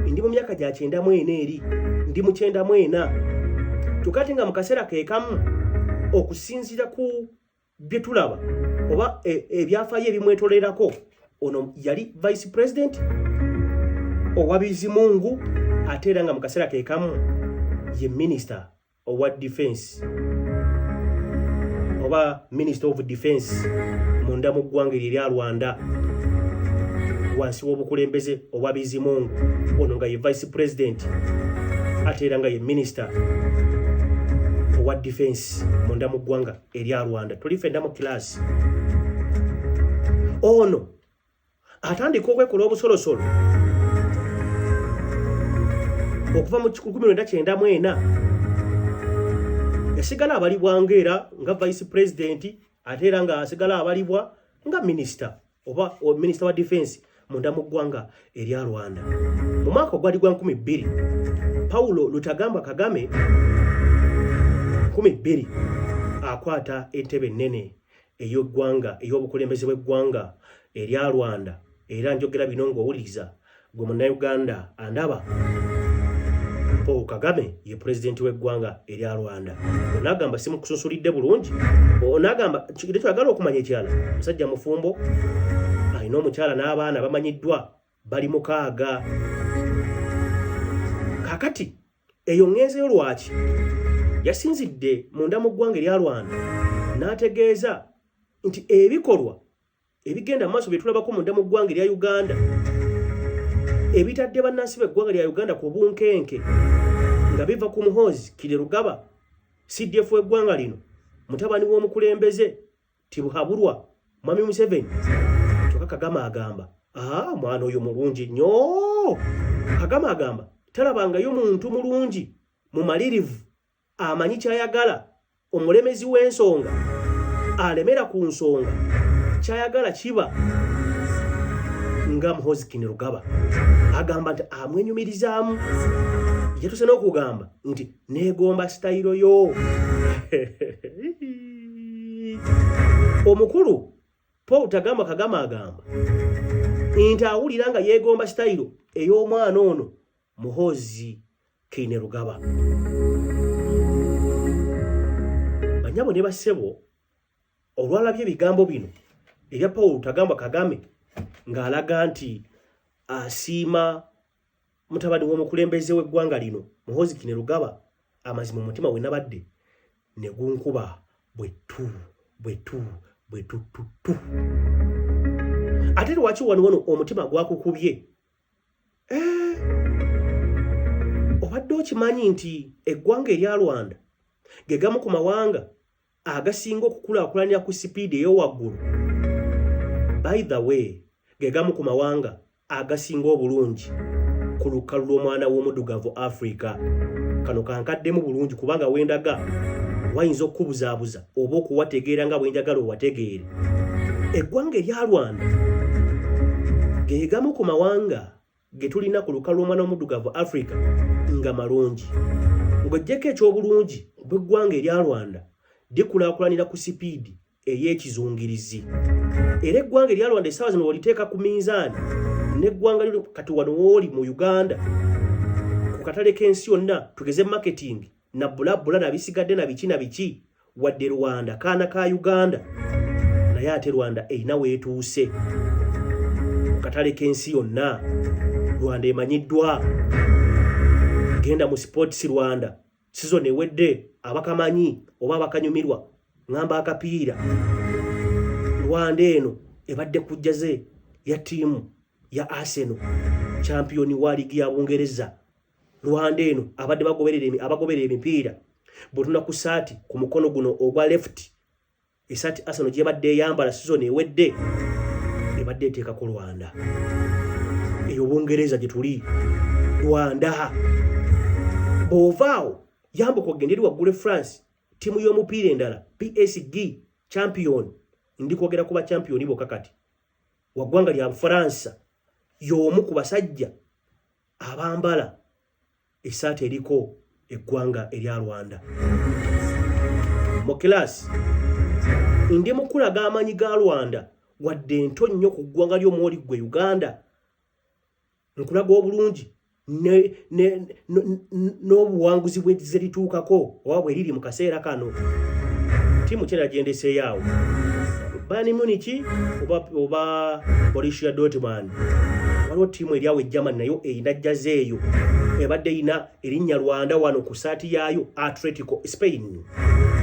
Ndi mu myaka gya 94 eri, ndi mu 94. Tukati nga mu kaseera ke kamu okusinziira ku bye tulaba oba ebyafaayo ebimwetolerako, ono yali vice president owa Bizimungu, ate era nga mu kaseera ke kamu ye minister owa defense oba minister of defense munda mu ggwanga erya Rwanda wansi w'obukulembeze owa Bizimungu, ono nga ye vice president ate era nga ye minister owa defense munda mu ggwanga erya Rwanda. Tulifenda mu class ono atandika okwekola obusolosolo okuva mu 1994. Yasigala abalibwa ngera nga vice president ate era nga asigala abalibwa nga minister oba minister wa defense munda mu ggwanga erya Rwanda. Mu mwaka gwali gwa 2000 Paulo Lutagamba Kagame 2000 akwata entebe nnene ey'eggwanga ey'obukulembeze bw'eggwanga erya Rwanda, era njogera bino ng'owuliriza gwe munnayuganda andaba. Paul Kagame ye president w'eggwanga erya Rwanda. Onagamba simukusunsulidde bulungi, onagamba kiri twagala okumanya ekyala musajja mufumbo alina omukyala n'abaana bamanyiddwa bali 6. Kakati eyo ngenzeyo lwaki yasinzidde munda mu ggwanga erya Rwanda n'ategeeza nti ebikolwa ebigenda maaso bye tulabako munda mu ggwanga erya Uganda ebitadde bannansi b'eggwanga lya Uganda ku bunkenke nga biva ku Muhoozi Kainerugaba, CDF w'eggwanga lino, mutabani w'omukulembeze Tibuhaburwa Mwami Museveni. Kyokka Kagame agamba mwana oyo mulungi nnyo. Kagame agamba talabangayo muntu mulungi mumalirivu amanyi kyayagala, omulemezi w'ensonga alemera ku nsonga, kyayagala kiba nga Muhoozi Kainerugaba. Agamba nti amwenyumirizaamu, yatuse n'okugamba nti neegomba sitayiro yo. Omukulu Paul Lutagamba Kagame agamba nti awulira nga yeegomba sitayiro ey'omwana ono Muhoozi Kainerugaba. Banyabo ne bassebo olwalabye ebigambo bino ebya Paul Lutagamba Kagame ng'alaga nti asiima mutabani w'omukulembeze w'eggwanga lino Muhoozi Kainerugaba, amazima omutima we nabadde ne gunkuba bwetu bwe tututu. Ate lwaki wano omutima gwakukubye? Obadde okimanyi nti eggwanga erya Rwanda ge gamu ku mawanga agasinga okukulaakulanira ku sipiidi ey'owaggulu? By the way, ge gamu ku mawanga agasinga obulungi ku lukalu lw'omwana w'omuddugavu Africa. Kano kankaddemu bulungi kubanga wendaga wayinza okukubuzaabuza oba okuwategeera nga bwenjagala owategeere. Eggwanga erya Rwanda ge gamu ku mawanga ge tulina ku lukalu lw'omwana w'omuddugavu Africa nga malungi. Ng'oggyeko eky'obulungi bw'eggwanga erya Rwanda likulaakulanira ku sipiidi ey'ekizungirizi. Era eggwanga erya Rwanda essaawa zino oliteeka ku minzaani n'eggwanga lino kati wano w'oli mu Uganda ku katale k'ensi yonna tugeze marketing na bulabula na bisigadde na biki wadde Rwanda kaana ka Uganda, naye ate Rwanda erina weetuuse ku katale k'ensi yonna. Rwanda emanyiddwa. Genda mu sports Rwanda season ewedde abakamanyi oba abakanyumirwa ngamba akapiira. Rwanda eno ebadde kujjaze ya tiimu ya Arsenal champion wa ligi ya Bungereza. Rwanda eno abadde abagoberera emipiira butuna ku saati ku mukono guno ogwa left. Esaati Arsenal gye badde eyambala season ewedde ebadde eteeka ku Rwanda. Eyo Bungereza gye tuli. Rwanda bovaawo yambuka ogenderi waggulu France tiimu y'omupiira endala PSG champion. Ndi kwogera kuba champion bokka kati waggwanga lya Bufaransa y'omu ku basajja abambala esaati eriko eggwanga erya Rwanda. Mu kilasi ndi mukulaga amanyi ga Rwanda wadde nto nnyo ku ggwanga ly'omwoli gwe Uganda. Nkulaga obulungi n'obuwanguzi bwe lituukako oba bwe liri mu kaseera kano. Tiimu kyena gyendese yaawo Bayern Munich oba Borussia Dortmund. Waliwo tiimu eryawo Germany nayo eyina jjazeeyo ebadde eyina erinnya Rwanda wano ku saati yaayo. Atletico Spain,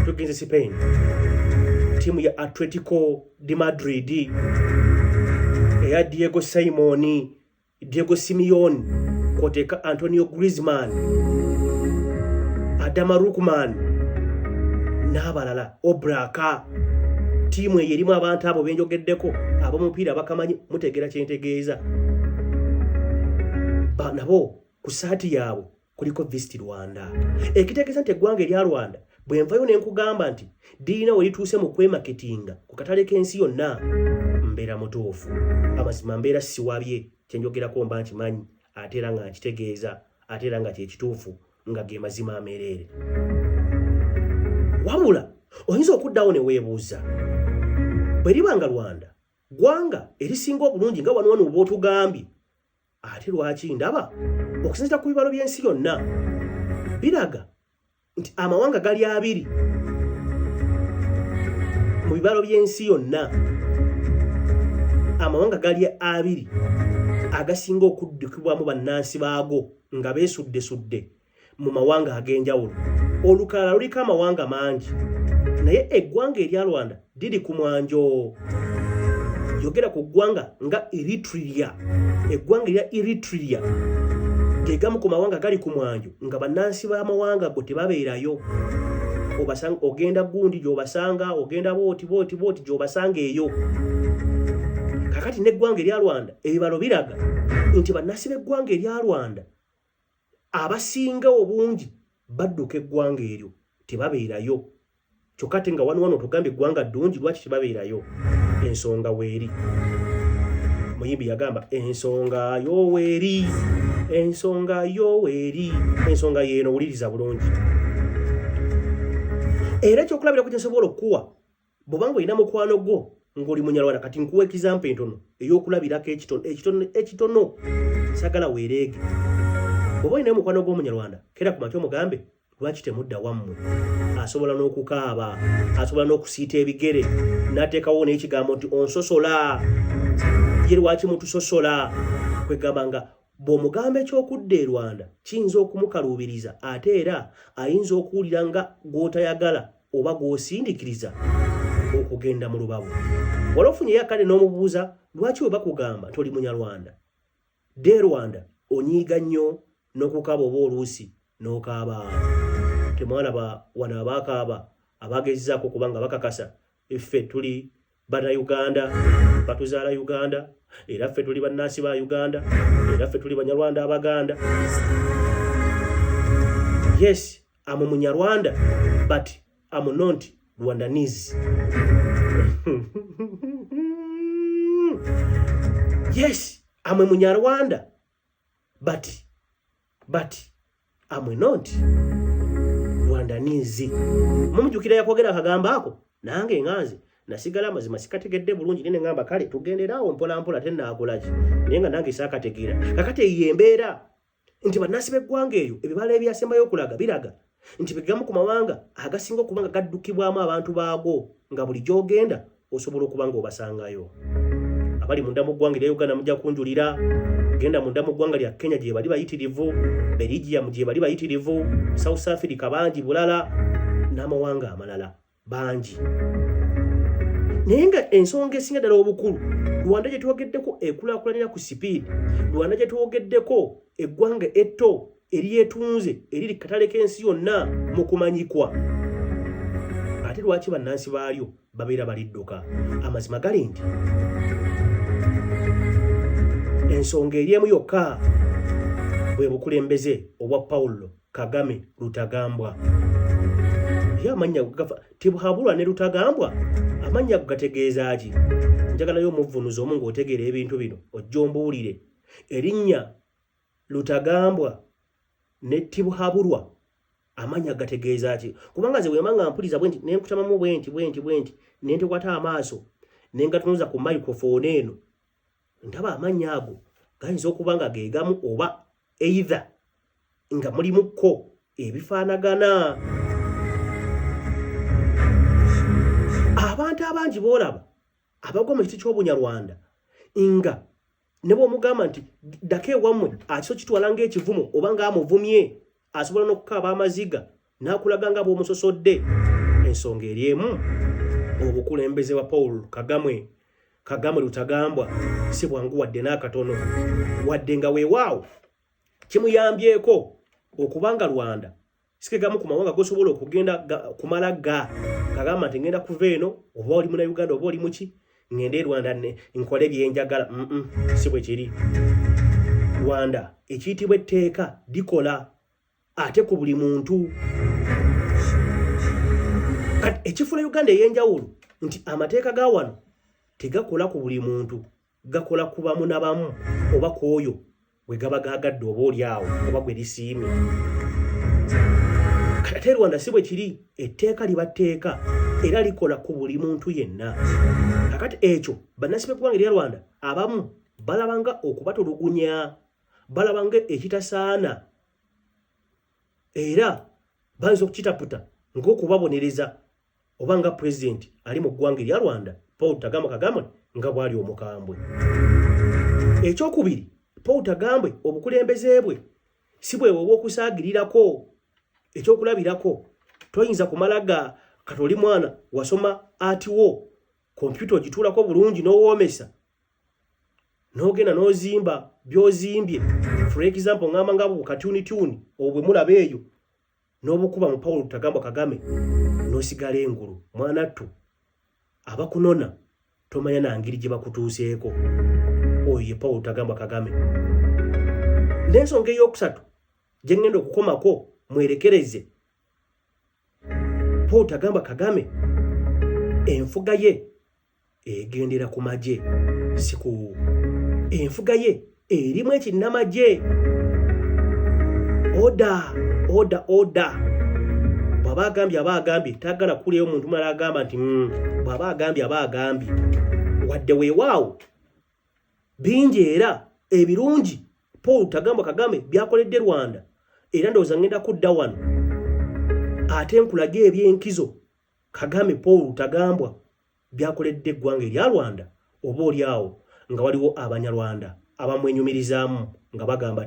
tugenze Spain, tiimu ya Atletico de Madrid eya Diego Simeone koteka Antonio Griezmann, Adama Lukman n'abalala Obraka. Tiimu eyo erimu abantu abo benjogeddeko ab'omupiira bakamanyi mutegeera kyentegeeza. Nabo ku saati yaabwe kuliko Visit Rwanda. Ekitegeeza nti eggwanga erya Rwanda bwe nvayo ne nkugamba nti diina we lituuse mu kwemaketinga ku katale k'ensi yonna mbeera mutuufu. Amazima mbeera siwabye kyenjogerako mba nkimanyi ate era nga nkitegeeza ate era nga kyekituufu nga ge mazima ameerere. Wabula oyinza okuddawo ne weebuuza bwe libanga Rwanda ggwanga erisinga obulungi nga wano oba otugambye, ate lwaki ndaba okusinziira ku bibalo by'ensi yonna biraga nti amawanga gali abiri mu bibalo by'ensi yonna, amawanga gali abiri agasinga okuddukibwamu bannansi baago nga beesudde mu mawanga ag'enjawulo. Olukalala luliko amawanga mangi naye eggwanga erya Rwanda liri ku mwanjo. Yogera ku ggwanga nga Eritrea. Eggwanga erya Eritrea ge gamu ku mawanga gali ku mwanjo nga bannansi b'amawanga go tebabeerayo. Obasanga ogenda gundi gy'obasanga, ogenda booti gy'obasanga eyo. Kakati n'eggwanga erya Rwanda ebibalo biraga nti bannansi b'eggwanga erya Rwanda abasinga obungi badduka eggwanga eryo tebabeerayo. Kyokka ate nga wano tugambye eggwanga ddungi, lwaki tebabeerayo? Ensonga weeri. Muyimbi yagamba ensonga yoweeri, ensonga yoweeri. Ensonga yeeno wuliriza bulungi. Era ekyokulabirako kye nsobola okukuwa bw'obanga olina mukwano gwo ng'oli Munyarwanda, kati nkuwa ekizampa entono ey'okulabirako ekitono sagala weereege. Bw'oba olina mukwano gw'Omunyarwanda kera ku makya omugambe lwaki temudda wammwe. Asobola n'okukaaba, asobola n'okusiita ebigere, n'ateekawo n'ekigambo nti onsosola. Ye lwaki mutusosola? Kwegamba nga bw'omugamba eky'okudda e Rwanda kiyinza okumukaluubiriza ate era ayinza okuwulira nga gw'otayagala oba gw'osindikiriza okugenda mu lubabu. Walofunye yakane n'omubuuza lwaki we bakugamba toli munyarwanda. De Rwanda onyiiga nnyo n'okukaba oba oluusi n'okaaba. Temwalaba wana abaakaaba abagezzaako kubanga bakakasa effe tuli bana Uganda, batuzaala Uganda, era ffe tuli bannansi ba Uganda, era ffe tuli banyarwanda abaganda. Yes, I'm a Munyarwanda, but I'm not Rwandanese. Yes, I'm a Munyarwanda, but I'm not Rwandanese. Mumujukira yakwogera akagamba ako nange nganze nasigala amazima sikategedde bulungi nene ngamba kale tugenderaawo mpola mpola tennaakolaki naye nga nange saakategeera kakati eyembeera nti bannansi b'eggwanga eyo ebibala ebyasembayo okulaga biraga nti bigamu ku mawanga agasinga okuba nga gaddukibwamu abantu baago nga buli gy'ogenda osobola okuba ng'obasangayo. Abali munda mu ggwanga erya Uganda mujja kunjulira, genda munda mu ggwanga lya Kenya gye bali bayitirivu, Belgium gye bali bayitirivu, South Africa bangi bulala n'amawanga amalala bangi. Naye nga ensonga esinga ddala obukulu Rwanda gye twogeddeko ekulaakulanira ku sipiidi, Rwanda gye twogeddeko eggwanga etto eryetunze eriri katale k'ensi yonna mu kumanyikwa. Ate lwaki bannansi baalyo babeera balidduka? Amazima gali nti ensonga eri emu yokka bwe bukulembeze obwa Paulo Kagame Rutagambwa. Ye amannya gafa Tibuhaburwa ne Rutagambwa amannya gategeeza ki? Njagalayo omuvunuzi omu ng'otegeera ebintu bino ojja ombuulire erinnya Rutagambwa ne Tibuhaburwa amanya gategeeza ki? Kubanga nze bwe manga mpuliza bwenti ne nkutamamu bwenti ne ntekwata amaaso ne ngatunuza ku microphone eno ndaba amanya ago gayinza okuba nga geegamu oba either nga mulimukko ebifaanagana. Abantu abangi boolaba abagwa mu kiti ky'obunyarwanda nga ne bw'omugamba nti ddako ewammwe akiso kitwala ng'ekivumo oba ng'amuvumye asobola n'okukaaba amaziga n'akulaga nga bw'omusosodde. Ensonga eri emu obukulembeze bwa Paul Kagame Rutagambwa si bwangu wadde n'akatono, wadde nga weewaawo kimuyambyeko okubanga Rwanda sikegamu ku mawanga gosobola okugenda kumala kagamba nti ngenda kuva eno oba oli muna Uganda oba oli muki ngende Rwanda nkole byenjagala. Si bwe kiri. Rwanda ekiyitibwa etteeka likola ate ku buli muntu. Kati ekifula Uganda ey'enjawulo nti amateeka ga wano tegakola ku buli muntu, gakola ku bamu na bamu oba ku oyo bwe gaba gagadde oba oli awo oba gwe lisiimye. Ate Rwanda si bwe kiri, etteeka liba tteeka era likola ku buli muntu yenna. Kakati ekyo bannansi b'eggwanga erya Rwanda abamu balabanga okubatulugunya, balabanga ekitasaana era bayinza okukitaputa ng'okubabonereza oba nga pulezidenti ali mu ggwanga erya Rwanda Paul Kagame nga bw'ali omukambwe. Ekyokubiri, Paul Kagame obukulembeze bwe si bwe obw'okusaagirirako. Ekyokulabirako toyinza kumalaga kati oli mwana wasoma atiwo kompyuta ogituulako bulungi n'owoomesa n'ogenda n'ozimba by'ozimbye. For example ngamba nga bukatuni obwe mulaba eyo n'obukuba mu Paul Kagame n'osigala engulu. Mwana ttu abakunona tomanya na ngiri gye bakutuuseeko. Oyo ye Paul Kagame. N'ensonga ey'okusatu gye ngenda okukomako mwerekereze Paul Kagame enfuga ye egendera ku magye, siku enfuga ye erimu ekinnamagye. Oda bw'aba agambye tagala kuleyo omuntu mulala agamba nti bw'aba agambye wadde weewaawo bingi era ebirungi Paul Kagame byakoledde Rwanda era ndowooza ngenda kudda wano ate nkulaga ebyenkizo Kagame Paul Kagame byakoledde eggwanga erya Rwanda oba oli awo nga waliwo abanyarwanda abamwenyumirizaamu nga bagamba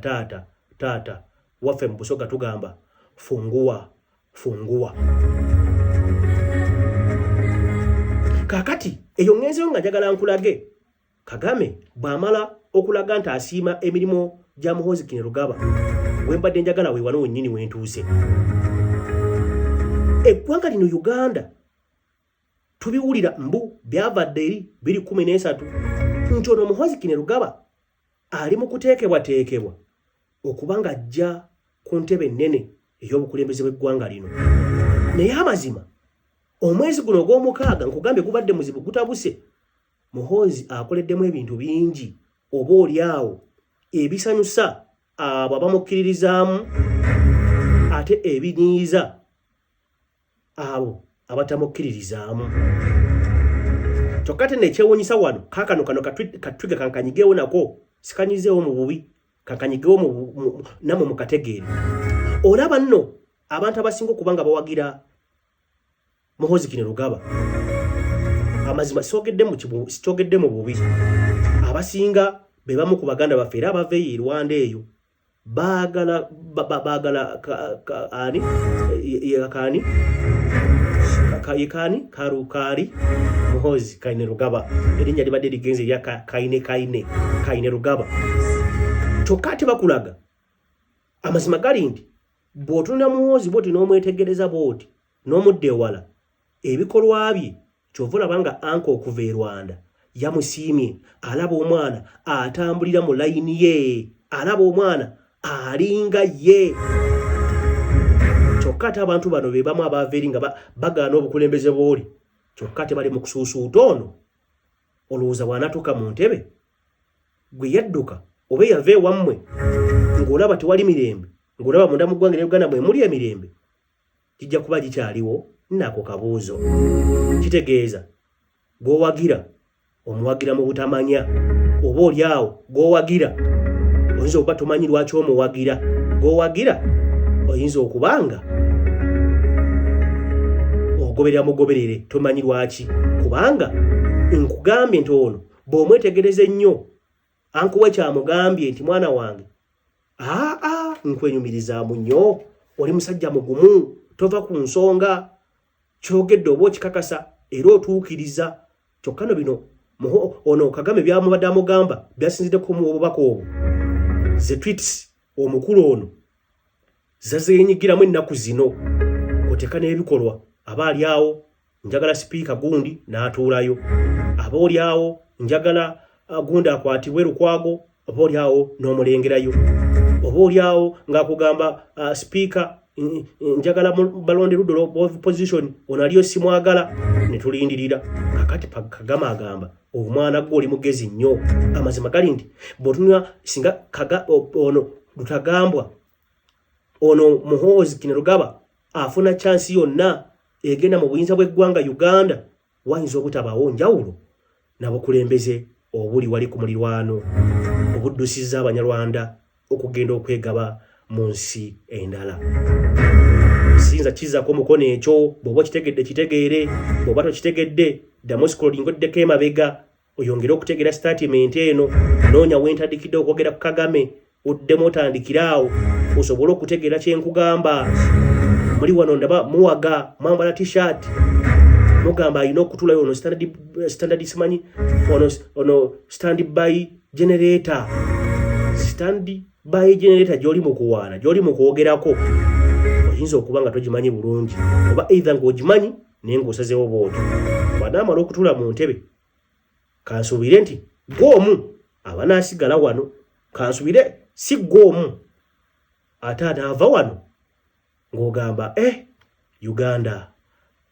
taata waffe mu Busoga tugamba fungua. kakati eyo ngenzeyo nga njagala nkulage Kagame bw'amala okulaga nti asiima emirimu gya Muhoozi Kainerugaba wembadde njagala we wano wennyini wentuuse eggwanga lino Uganda tubiwulira mbu byavadde eri 2013 nti ono Muhoozi Kainerugaba ali mu kuteekebwateekebwa okubanga ajja ku ntebe ennene ey'obukulembeze bw'eggwanga lino naye amazima omwezi guno ogw'omukaaga nkugambye gubadde muzibu gutabuse Muhoozi akoleddemu ebintu bingi oba oliawo ebisanyusa abo abamukkiririzaamu ate ebinyiiza abo abatamukkiririzaamu kyokka te nekyewuunyisa wano kaakano katwiga kankanyigeewo nako sikanyizeewo mu bubi kankanyigeewo namwe mukategeere olaba nno abantu abasinga okubanga bawagira Muhoozi Kainerugaba amazima sikyogedde mu bubi abasinga be bamu ku baganda baffe era abava eyo Rwanda eyo baagala Karukari Muhoozi Kainerugaba erinnya libadde ligenze erya Kainerugaba kyokka ate bakulaga amazima gali nti bw'otunula Muhoozi bw'oti n'omwetegereza bw'oti n'omudda ewala ebikolwa bye kyova olaba nga anka okuva e Rwanda yamusiimye alaba omwana atambulira mu layini ye alaba omwana alinga ye kyokka ate abantu bano be bamu abaava eri nga bagaana obukulembeze bw'oli kyokka ate bali mu kusuusuuta ono olowooza bw'anatuuka mu ntebe gwe yadduka oba yava ewammwe ng'olaba tewali mirembe ng'olaba munda mu ggwanga Uganda mwe muli emirembe kijja kuba gikyaliwo nako kabuuzo kitegeeza gwowagira omuwagira mu butamanya oba oliawo gwowagira oyinza okuba tomanyi lwaki omuwagira gwowagira oyinza okubanga ogoberera mugoberere tomanyi lwaki kubanga nkugambye nti ono bw'omwetegereza ennyo ankuwa kyamugambye nti mwana wange nkwenyumirizaamu nnyo oli musajja mugumu tova ku nsonga kyogedde oba okikakasa era otuukiriza kyokka no bino ono Kagame byamubadde amugamba byasinziddeko mu obubaka obwo ze tweets omukulu ono zazeenyigiramu ennaku zino oteeka n'ebikolwa aba ali awo njagala sipiika gundi n'atuulayo aba oli awo njagala gundi akwatibwe Lukwago aba oli awo n'omulengerayo oba oli awo ng'akugamba sipiika njagala balonde luddo of position onaliyo simwagala netulindirira kakati Kagame agamba omwana gwe oli mugezi nnyo amazima gali nti bw'otunula singa ono Lutagambwa ono Muhoozi Kainerugaba afuna chance yonna egenda mu buyinza bw'eggwanga Uganda wayinza obutabaawo njawulo n'abakulembeze obuli wali ku mulirwano obuddusiza Abanyarwanda okugenda okwegaba mu nsi endala sinza kizaako omukono ekyo bw'oba kitegeere bw'oba tokitegedde ddamu scrollingoddeko emabega oyongere okutegeera statement eno noonya wentandikidde okwogera ku Kagame oddemu otandikiraawo osobole okutegeera kyenkugamba muli wano ndaba muwaga mwambala t-shirt mugamba alina okutulayo ono standard simanyi ono stand by generator gy'oli mu kuwaana gy'oli mu kwogerako oyinza okuba nga togimanyi bulungi oba either ng'ogimanyi naye ng'osazeewo bw'otyo bw'anaamala okutula mu ntebe kansuubire nti gw'omu aba naasigala wano kansuubire si gw'omu ate anaava wano ng'ogamba Uganda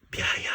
byaya